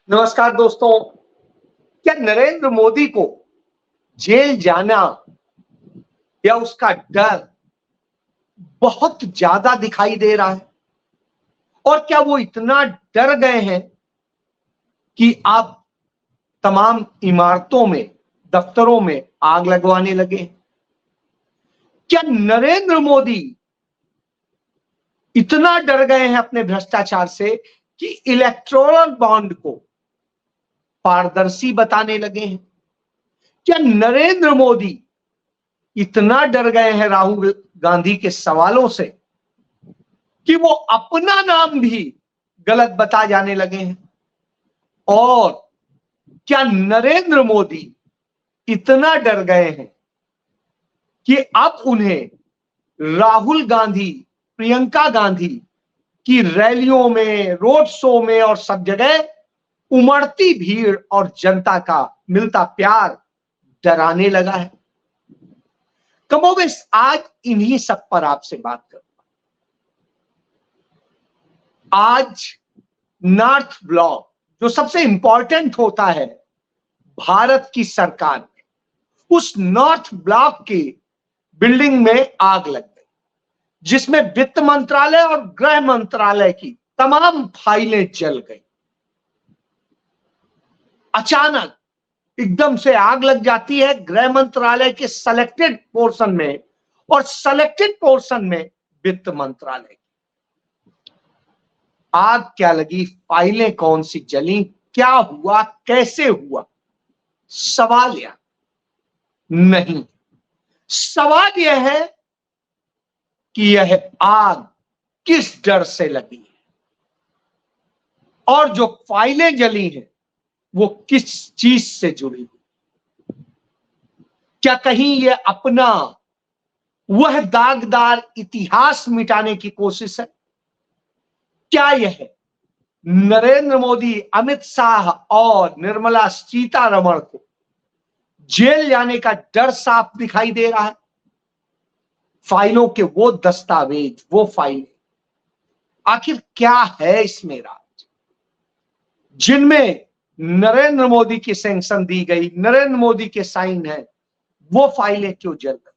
नमस्कार दोस्तों। क्या नरेंद्र मोदी को जेल जाना या उसका डर बहुत ज्यादा दिखाई दे रहा है? और क्या वो इतना डर गए हैं कि आप तमाम इमारतों में, दफ्तरों में आग लगवाने लगे? क्या नरेंद्र मोदी इतना डर गए हैं अपने भ्रष्टाचार से कि इलेक्टोरल बॉन्ड को पारदर्शी बताने लगे हैं? क्या नरेंद्र मोदी इतना डर गए हैं राहुल गांधी के सवालों से कि वो अपना नाम भी गलत बता जाने लगे हैं? और क्या नरेंद्र मोदी इतना डर गए हैं कि अब उन्हें राहुल गांधी, प्रियंका गांधी की रैलियों में, रोड शो में और सब जगह उमड़ती भीड़ और जनता का मिलता प्यार डराने लगा है? कमोबेश आज इन्हीं सब पर आपसे बात करूंगा। आज नॉर्थ ब्लॉक जो सबसे इंपॉर्टेंट होता है भारत की सरकार में, उस नॉर्थ ब्लॉक की बिल्डिंग में आग लग गई, जिसमें वित्त मंत्रालय और गृह मंत्रालय की तमाम फाइलें जल गई। अचानक एकदम से आग लग जाती है गृह मंत्रालय के सेलेक्टेड पोर्शन में, और सेलेक्टेड पोर्शन में वित्त मंत्रालय। आग क्या लगी, फाइलें कौन सी जली, क्या हुआ, कैसे हुआ? सवाल यह नहीं, सवाल यह है कि यह आग किस डर से लगी है और जो फाइलें जली हैं वो किस चीज से जुड़ी हुई? क्या कहीं यह अपना वह दागदार इतिहास मिटाने की कोशिश है? क्या यह नरेंद्र मोदी, अमित शाह और निर्मला सीतारमण को जेल जाने का डर साफ दिखाई दे रहा है? फाइलों के वो दस्तावेज, वो फाइल, आखिर क्या है इसमें राज, जिनमें नरेंद्र मोदी की सैंक्शन दी गई, नरेंद्र मोदी के साइन है, वो फाइलें क्यों जल गई?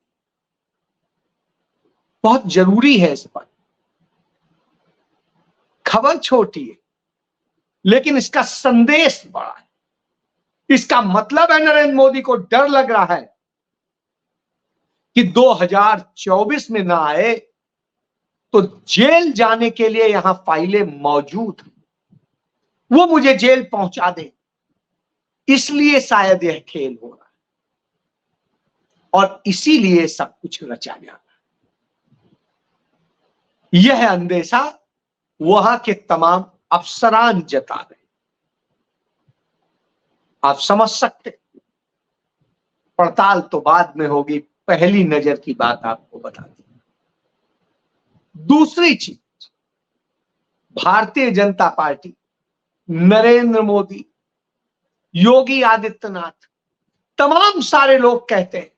बहुत जरूरी है इस पर। खबर छोटी है लेकिन इसका संदेश बड़ा है। इसका मतलब है नरेंद्र मोदी को डर लग रहा है कि 2024 में ना आए तो जेल जाने के लिए यहां फाइलें मौजूद हैं, वो मुझे जेल पहुंचा दे, इसलिए शायद यह खेल हो रहा है और इसीलिए सब कुछ रचा जा रहा है। यह अंदेशा वहां के तमाम अफसरान जता रहे। आप समझ सकते, पड़ताल तो बाद में होगी, पहली नजर की बात आपको बता दी। दूसरी चीज, भारतीय जनता पार्टी, नरेंद्र मोदी, योगी आदित्यनाथ, तमाम सारे लोग कहते हैं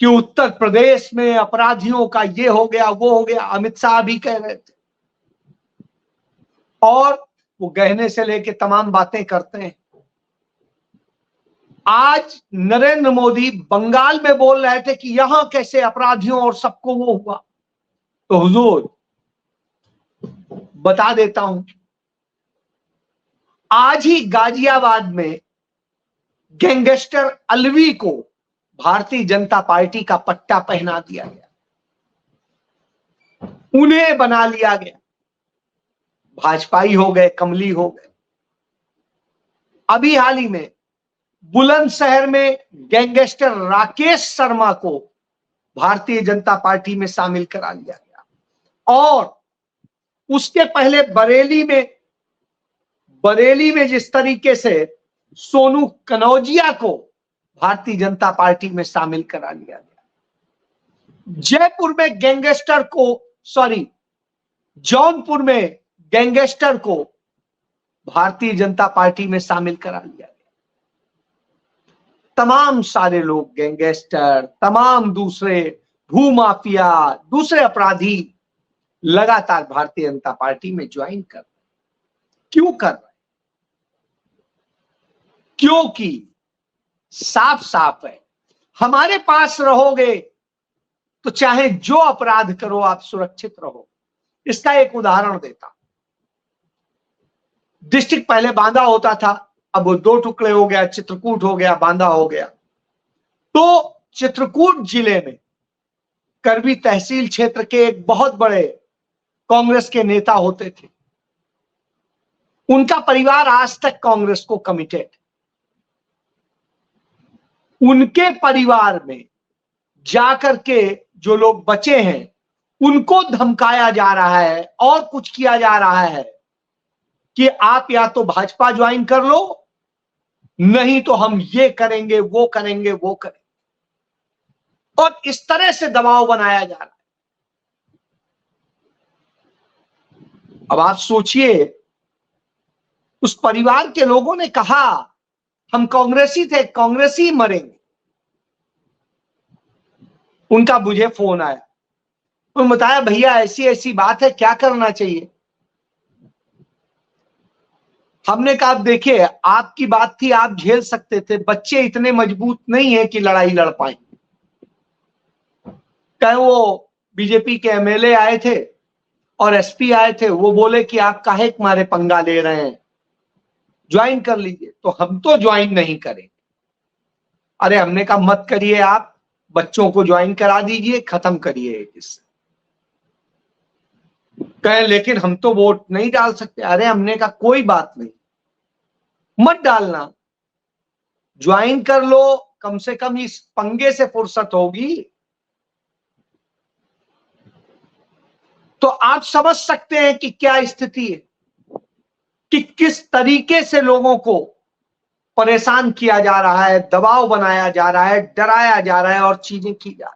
कि उत्तर प्रदेश में अपराधियों का ये हो गया, वो हो गया। अमित शाह भी कह रहे थे और वो गहने से लेके तमाम बातें करते हैं। आज नरेंद्र मोदी बंगाल में बोल रहे थे कि यहां कैसे अपराधियों और सबको वो हुआ। तो हुजूर बता देता हूं, आज ही गाजियाबाद में गैंगस्टर अलवी को भारतीय जनता पार्टी का पट्टा पहना दिया गया, उन्हें बना लिया गया, भाजपाई हो गए, कमली हो गए। अभी हाल ही में बुलंदशहर में गैंगस्टर राकेश शर्मा को भारतीय जनता पार्टी में शामिल करा लिया गया, और उसके पहले बरेली में जिस तरीके से सोनू कनौजिया को भारतीय जनता पार्टी में शामिल करा लिया गया, जयपुर में गैंगस्टर को, जौनपुर में गैंगस्टर को भारतीय जनता पार्टी में शामिल करा लिया गया। तमाम सारे लोग, गैंगस्टर, तमाम दूसरे भूमाफिया, दूसरे अपराधी लगातार भारतीय जनता पार्टी में ज्वाइन कर रहे हैं। क्यों कर रहे हैं? क्योंकि साफ साफ है, हमारे पास रहोगे तो चाहे जो अपराध करो आप सुरक्षित रहो। इसका एक उदाहरण देता हूं। डिस्ट्रिक्ट पहले बांदा होता था, अब वो 2 टुकड़े हो गया, चित्रकूट हो गया, बांदा हो गया। तो चित्रकूट जिले में करबी तहसील क्षेत्र के एक बहुत बड़े कांग्रेस के नेता होते थे। उनका परिवार आज तक कांग्रेस को कमिटेड। उनके परिवार में जाकर के जो लोग बचे हैं उनको धमकाया जा रहा है और कुछ किया जा रहा है कि आप या तो भाजपा ज्वाइन कर लो, नहीं तो हम ये करेंगे, वो करेंगे, वो करेंगे। और इस तरह से दबाव बनाया जा रहा है। अब आप सोचिए, उस परिवार के लोगों ने कहा हम कांग्रेसी थे, कांग्रेसी मरेंगे। उनका मुझे फोन आया, उन्होंने बताया भैया ऐसी ऐसी बात है, क्या करना चाहिए। हमने कहा देखिए, आपकी बात थी, आप झेल सकते थे, बच्चे इतने मजबूत नहीं है कि लड़ाई लड़ पाए। कहे वो बीजेपी के एमएलए आए थे और एसपी आए थे, वो बोले कि आप काहे मारे पंगा ले रहे हैं, ज्वाइन कर लीजिए। तो हम तो ज्वाइन नहीं करें। अरे हमने कहा मत करिए, आप बच्चों को ज्वाइन करा दीजिए, खत्म करिए इससे। कहे लेकिन हम तो वोट नहीं डाल सकते। अरे हमने कहा कोई बात नहीं, मत डालना, ज्वाइन कर लो, कम से कम इस पंगे से फुर्सत होगी। तो आप समझ सकते हैं कि क्या स्थिति है, कि किस तरीके से लोगों को परेशान किया जा रहा है, दबाव बनाया जा रहा है, डराया जा रहा है और चीजें की जा रही।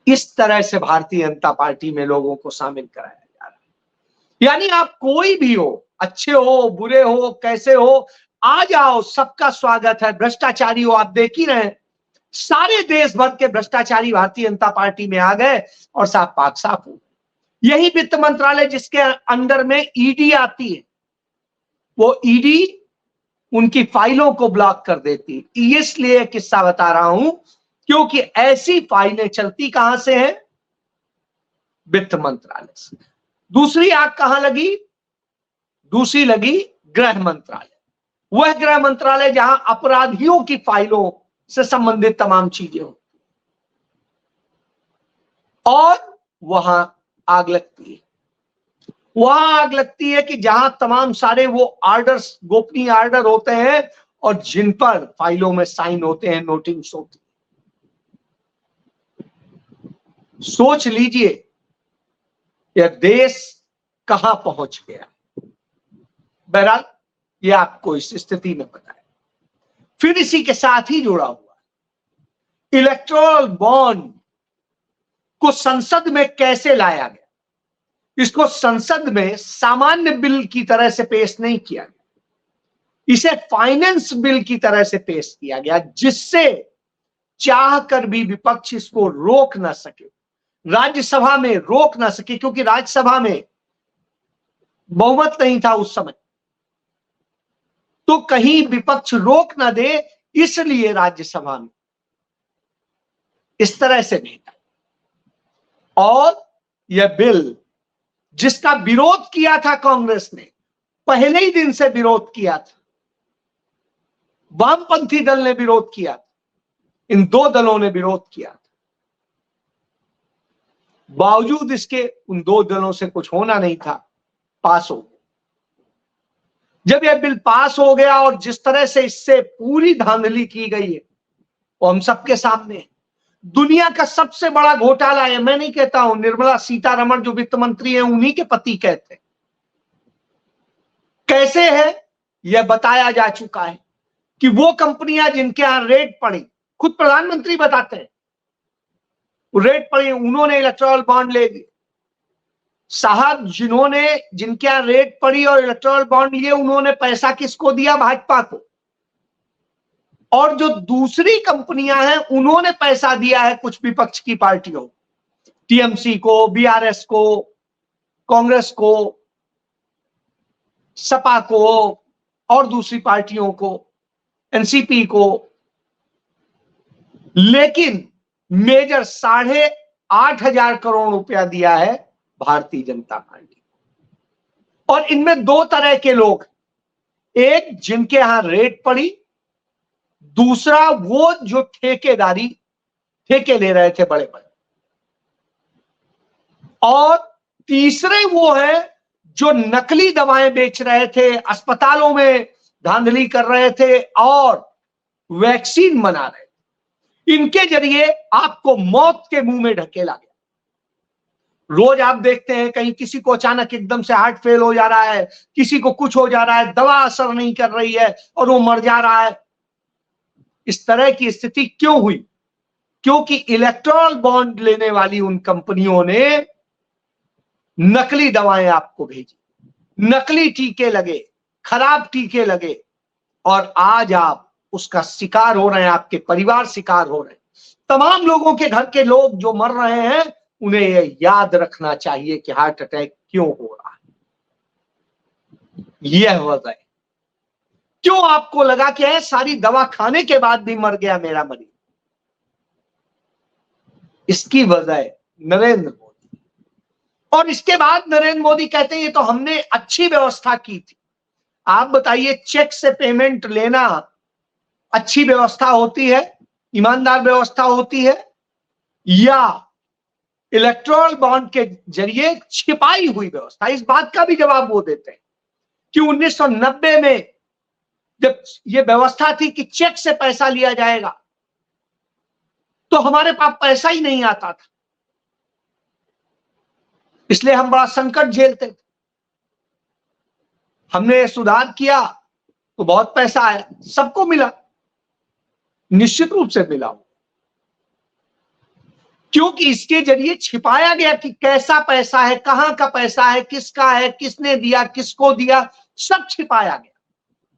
इस तरह से भारतीय जनता पार्टी में लोगों को शामिल कराया जा रहा है। यानी आप कोई भी हो, अच्छे हो, बुरे हो, कैसे हो, आ जाओ, सबका स्वागत है। भ्रष्टाचारी हो, आप देख ही रहे हैं, सारे देश भर के भ्रष्टाचारी भारतीय जनता पार्टी में आ गए और साफ पाक साफ हो। यही वित्त मंत्रालय जिसके अंडर में ईडी आती है, वो ईडी उनकी फाइलों को ब्लॉक कर देती है। इसलिए किस्सा बता रहा हूं क्योंकि ऐसी फाइलें चलती कहां से हैं? वित्त मंत्रालय से। दूसरी आग कहां लगी? दूसरी लगी गृह मंत्रालय। वह गृह मंत्रालय जहां अपराधियों की फाइलों से संबंधित तमाम चीजें होती और वहां आग लगती है। वहां आग लगती है कि जहां तमाम सारे वो आर्डर्स, गोपनीय आर्डर होते हैं और जिन पर फाइलों में साइन होते हैं, नोटिंग्स होती है। सोच लीजिए यह देश कहां पहुंच गया। बहरहाल यह आपको इस स्थिति में पता है। फिर इसी के साथ ही जुड़ा हुआ इलेक्टोरल बॉन्ड को संसद में कैसे लाया गया। इसको संसद में सामान्य बिल की तरह से पेश नहीं किया गया, इसे फाइनेंस बिल की तरह से पेश किया गया, जिससे चाहकर भी विपक्ष इसको रोक ना सके, राज्यसभा में रोक ना सके, क्योंकि राज्यसभा में बहुमत नहीं था उस समय, तो कहीं विपक्ष रोक ना दे, इसलिए राज्यसभा में इस तरह से नहीं था। और यह बिल जिसका विरोध किया था कांग्रेस ने, पहले ही दिन से विरोध किया था, वामपंथी दल ने विरोध किया था, इन दो दलों ने विरोध किया था। बावजूद इसके उन दो दलों से कुछ होना नहीं था, पास हो गया। जब यह बिल पास हो गया और जिस तरह से इससे पूरी धांधली की गई है वो हम सबके सामने है। दुनिया का सबसे बड़ा घोटाला है, मैं नहीं कहता हूं, निर्मला सीतारमण जो वित्त मंत्री है उन्हीं के पति कहते हैं। कैसे है यह बताया जा चुका है कि वो कंपनियां जिनके यहां रेड पड़ी, खुद प्रधानमंत्री बताते हैं, रेड पड़ी, उन्होंने इलेक्टोरल बॉन्ड ले लिए। साहब जिनके यहां रेड पड़ी और इलेक्टोरल बॉन्ड लिए, उन्होंने पैसा किसको दिया? भाजपा को। और जो दूसरी कंपनियां हैं उन्होंने पैसा दिया है कुछ विपक्ष की पार्टियों, टीएमसी को, बीआरएस को, कांग्रेस को, सपा को और दूसरी पार्टियों को, एनसीपी को, लेकिन मेजर 8,500 करोड़ रुपया दिया है भारतीय जनता पार्टी। और इनमें दो तरह के लोग, एक जिनके यहां रेड पड़ी, दूसरा वो जो ठेके ले रहे थे बड़े बड़े, और तीसरे वो है जो नकली दवाएं बेच रहे थे, अस्पतालों में धांधली कर रहे थे और वैक्सीन बना रहे थे। इनके जरिए आपको मौत के मुंह में ढकेला गया। रोज आप देखते हैं कहीं किसी को अचानक एकदम से हार्ट फेल हो जा रहा है, किसी को कुछ हो जा रहा है, दवा असर नहीं कर रही है और वो मर जा रहा है। इस तरह की स्थिति क्यों हुई? क्योंकि इलेक्टोरल बॉन्ड लेने वाली उन कंपनियों ने नकली दवाएं आपको भेजी, नकली टीके लगे, खराब टीके लगे, और आज आप उसका शिकार हो रहे हैं, आपके परिवार शिकार हो रहे हैं। तमाम लोगों के घर के लोग जो मर रहे हैं, उन्हें यह याद रखना चाहिए कि हार्ट अटैक क्यों हो रहा है। यह वजह है। क्यों आपको लगा कि है सारी दवा खाने के बाद भी मर गया मेरा मरीज? इसकी वजह है नरेंद्र मोदी। और इसके बाद नरेंद्र मोदी कहते हैं ये तो हमने अच्छी व्यवस्था की थी। आप बताइए, चेक से पेमेंट लेना अच्छी व्यवस्था होती है, ईमानदार व्यवस्था होती है, या इलेक्टोरल बॉन्ड के जरिए छिपाई हुई व्यवस्था? इस बात का भी जवाब वो देते हैं कि 1990 में जब ये व्यवस्था थी कि चेक से पैसा लिया जाएगा, तो हमारे पास पैसा ही नहीं आता था, इसलिए हम बड़ा संकट झेलते थे। हमने सुधार किया तो बहुत पैसा आया, सबको मिला, निश्चित रूप से मिला, क्योंकि इसके जरिए छिपाया गया कि कैसा पैसा है, कहां का पैसा है, किसका है, किसने दिया, किसको दिया, सब छिपाया गया।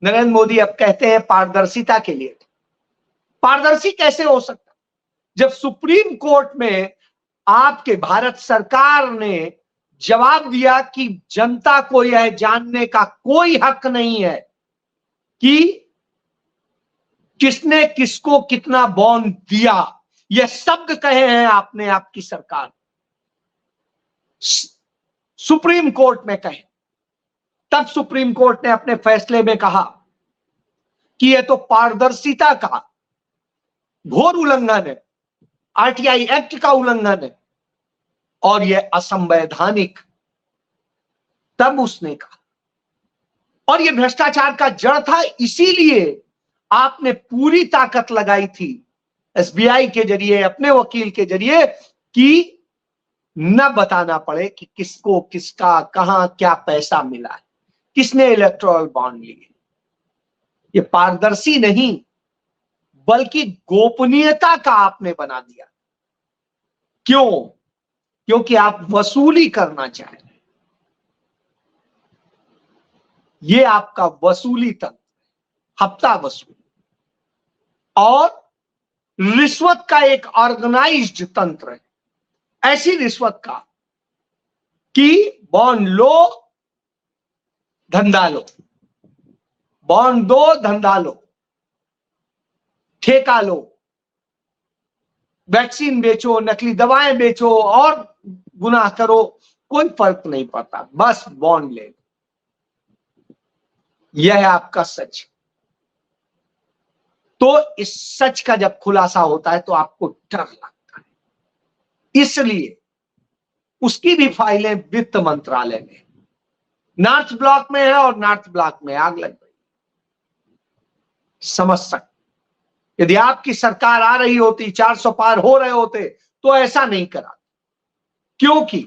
नरेंद्र मोदी अब कहते हैं पारदर्शिता के लिए। पारदर्शी कैसे हो सकता जब सुप्रीम कोर्ट में आपके भारत सरकार ने जवाब दिया कि जनता को यह जानने का कोई हक नहीं है कि किसने किसको कितना बॉन्ड दिया। यह शब्द कहे हैं आपने, आपकी सरकार सुप्रीम कोर्ट में कहे। तब सुप्रीम कोर्ट ने अपने फैसले में कहा कि यह तो पारदर्शिता का घोर उल्लंघन है, आरटीआई एक्ट का उल्लंघन है और यह असंवैधानिक। तब उसने कहा, और यह भ्रष्टाचार का जड़ था, इसीलिए आपने पूरी ताकत लगाई थी एसबीआई के जरिए, अपने वकील के जरिए, कि न बताना पड़े कि किसको किसका कहां क्या पैसा मिला है, किसने इलेक्टोरल बॉन्ड लिए। ये पारदर्शी नहीं बल्कि गोपनीयता का आपने बना दिया। क्यों? क्योंकि आप वसूली करना चाह रहे हैं। ये आपका वसूली तंत्र, हफ्ता वसूली और रिश्वत का एक ऑर्गेनाइज्ड तंत्र है। ऐसी रिश्वत का कि बॉन्ड लो धंधा लो, बॉन्ड दो धंधा लो, ठेका लो, वैक्सीन बेचो, नकली दवाएं बेचो और गुनाह करो, कोई फर्क नहीं पड़ता, बस बॉन्ड ले लो। यह है आपका सच। तो इस सच का जब खुलासा होता है तो आपको डर लगता है, इसलिए उसकी भी फाइलें वित्त मंत्रालय में, नॉर्थ ब्लॉक में है और नॉर्थ ब्लॉक में आग लग गई। समझ सकते, यदि आपकी सरकार आ रही होती, 400 पार हो रहे होते, तो ऐसा नहीं करा, क्योंकि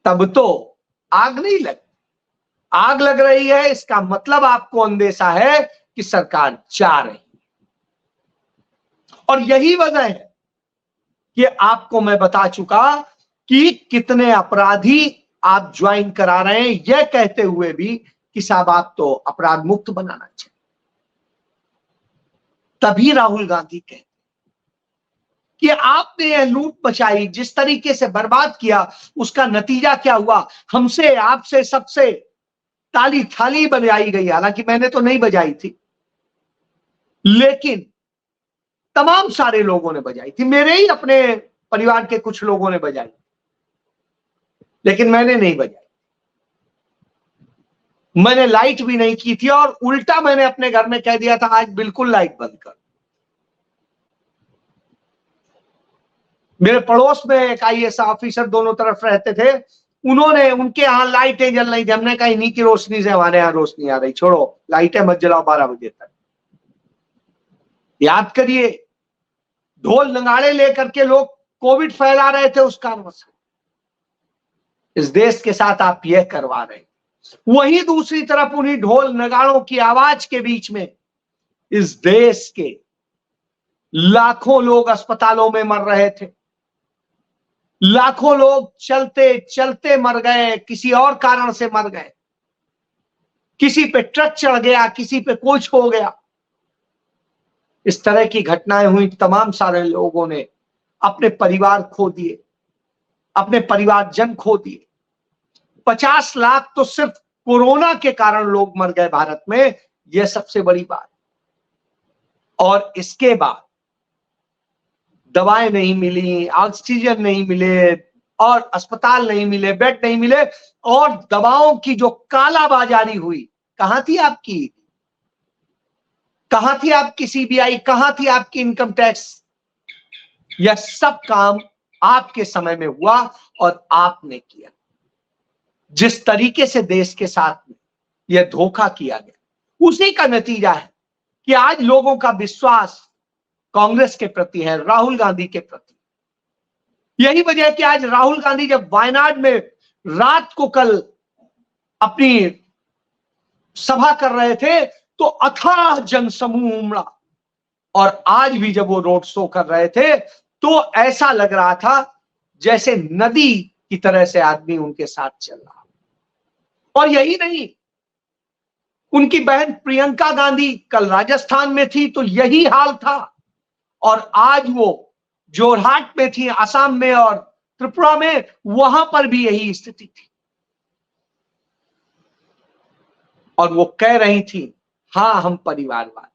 तब तो आग नहीं लग, आग लग रही है, इसका मतलब आपको अंदेशा है कि सरकार जा रही है। और यही वजह है कि आपको मैं बता चुका कि कितने अपराधी आप ज्वाइन करा रहे हैं, यह कहते हुए भी कि साहब आप तो अपराध मुक्त बनाना चाहिए। तभी राहुल गांधी कहते कि आपने यह लूट मचाई, जिस तरीके से बर्बाद किया, उसका नतीजा क्या हुआ? हमसे, आपसे, सबसे ताली थाली बजाई गई, हालांकि मैंने तो नहीं बजाई थी, लेकिन तमाम सारे लोगों ने बजाई थी, मेरे ही अपने परिवार के कुछ लोगों ने बजाई, लेकिन मैंने नहीं बजाई। मैंने लाइट भी नहीं की थी और उल्टा मैंने अपने घर में कह दिया था आज बिल्कुल लाइट बंद कर। मेरे पड़ोस में एक IAS ऑफिसर दोनों तरफ रहते थे, उन्होंने, उनके यहां लाइटें जल रही थी, हमने कहा इन्हीं की रोशनी से हमारे यहां रोशनी आ रही, छोड़ो लाइटें मत जलाओ 12 बजे तक। याद करिए, ढोल नगाड़े लेकर के लोग कोविड फैला रहे थे उस कारण से, इस देश के साथ आप यह करवा रहे हैं। वहीं दूसरी तरफ उन्हीं ढोल नगाड़ों की आवाज के बीच में इस देश के लाखों लोग अस्पतालों में मर रहे थे, लाखों लोग चलते चलते मर गए, किसी और कारण से मर गए, किसी पे ट्रक चढ़ गया, किसी पे कुछ हो गया। इस तरह की घटनाएं हुई, तमाम सारे लोगों ने अपने परिवार खो दिए, अपने परिवारजन खो दिए। 50 लाख तो सिर्फ कोरोना के कारण लोग मर गए भारत में, यह सबसे बड़ी बात। और इसके बाद दवाएं नहीं मिली, ऑक्सीजन नहीं मिले, और अस्पताल नहीं मिले, बेड नहीं मिले, और दवाओं की जो कालाबाजारी हुई, कहां थी आपकी, कहां थी आपकी CBI, कहां थी आपकी इनकम टैक्स? यह सब काम आपके समय में हुआ और आपने किया। जिस तरीके से देश के साथ में यह धोखा किया गया, उसी का नतीजा है कि आज लोगों का विश्वास कांग्रेस के प्रति है, राहुल गांधी के प्रति। यही वजह है कि आज राहुल गांधी जब वायनाड में रात को कल अपनी सभा कर रहे थे तो अथाह जनसमूह उमड़ा, और आज भी जब वो रोड शो कर रहे थे तो ऐसा लग रहा था जैसे नदी की तरह से आदमी उनके साथ चल रहा। और यही नहीं, उनकी बहन प्रियंका गांधी कल राजस्थान में थी तो यही हाल था, और आज वो जोरहाट में थी, असम में और त्रिपुरा में, वहां पर भी यही स्थिति थी। और वो कह रही थी हां हम परिवारवादी,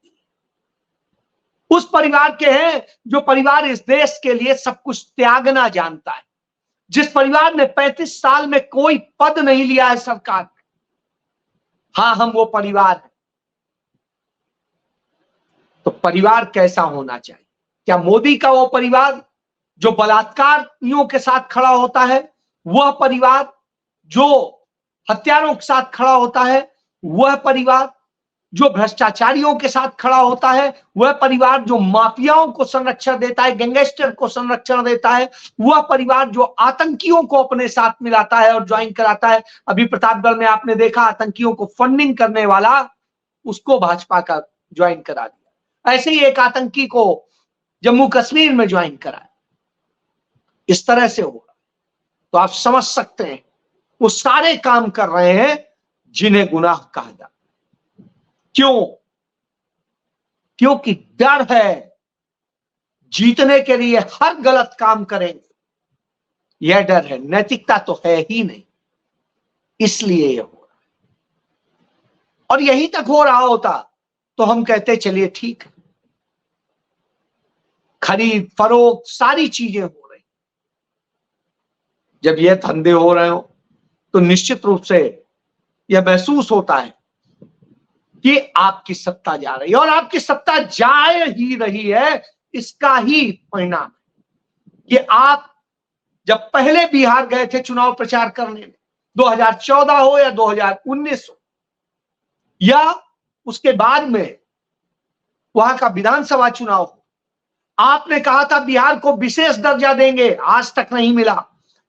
उस परिवार के हैं जो परिवार इस देश के लिए सब कुछ त्यागना जानता है, जिस परिवार ने 35 साल में कोई पद नहीं लिया है सरकार में। हां हम वो परिवार है। तो परिवार कैसा होना चाहिए? क्या मोदी का वो परिवार जो बलात्कारियों के साथ खड़ा होता है, वह परिवार जो हत्यारों के साथ खड़ा होता है, वह परिवार जो भ्रष्टाचारियों के साथ खड़ा होता है, वह परिवार जो माफियाओं को संरक्षण देता है, गैंगस्टर को संरक्षण देता है, वह परिवार जो आतंकियों को अपने साथ मिलाता है और ज्वाइन कराता है? अभी प्रतापगढ़ में आपने देखा, आतंकियों को फंडिंग करने वाला, उसको भाजपा का ज्वाइन करा दिया। ऐसे ही एक आतंकी को जम्मू कश्मीर में ज्वाइन कराया। इस तरह से होगा तो आप समझ सकते हैं वो सारे काम कर रहे हैं जिन्हें गुनाह कहा जाता। क्यों? क्योंकि डर है, जीतने के लिए हर गलत काम करेंगे, यह डर है, नैतिकता तो है ही नहीं, इसलिए यह हो रहा है। और यहीं तक हो रहा होता तो हम कहते चलिए ठीक है, खरीद फरोख्त सारी चीजें हो रही। जब यह धंधे हो रहे हो तो निश्चित रूप से यह महसूस होता है कि आपकी सत्ता जा रही है, और आपकी सत्ता जा ही रही है। इसका ही परिणाम है कि आप जब पहले बिहार गए थे चुनाव प्रचार करने में, 2014 हो या 2019 हो, या उसके बाद में वहां का विधानसभा चुनाव हो, आपने कहा था बिहार को विशेष दर्जा देंगे, आज तक नहीं मिला।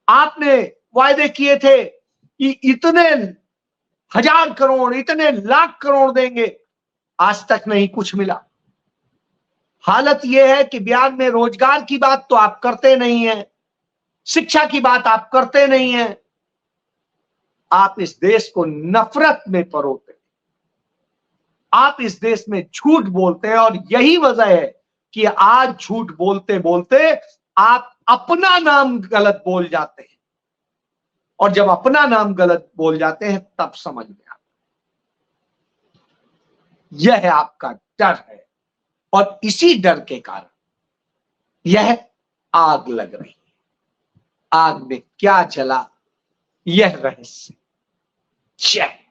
आपने वायदे किए थे कि इतने 1000 करोड़, इतने लाख करोड़ देंगे, आज तक नहीं कुछ मिला। हालत यह है कि बिहार में रोजगार की बात तो आप करते नहीं हैं, शिक्षा की बात आप करते नहीं हैं, आप इस देश को नफरत में परोते, आप इस देश में झूठ बोलते हैं। और यही वजह है कि आज झूठ बोलते बोलते आप अपना नाम गलत बोल जाते हैं, और जब अपना नाम गलत बोल जाते हैं तब समझ में आता है। यह आपका डर है और इसी डर के कारण यह आग लग रही है। आग में क्या जला, यह रहस्य। जय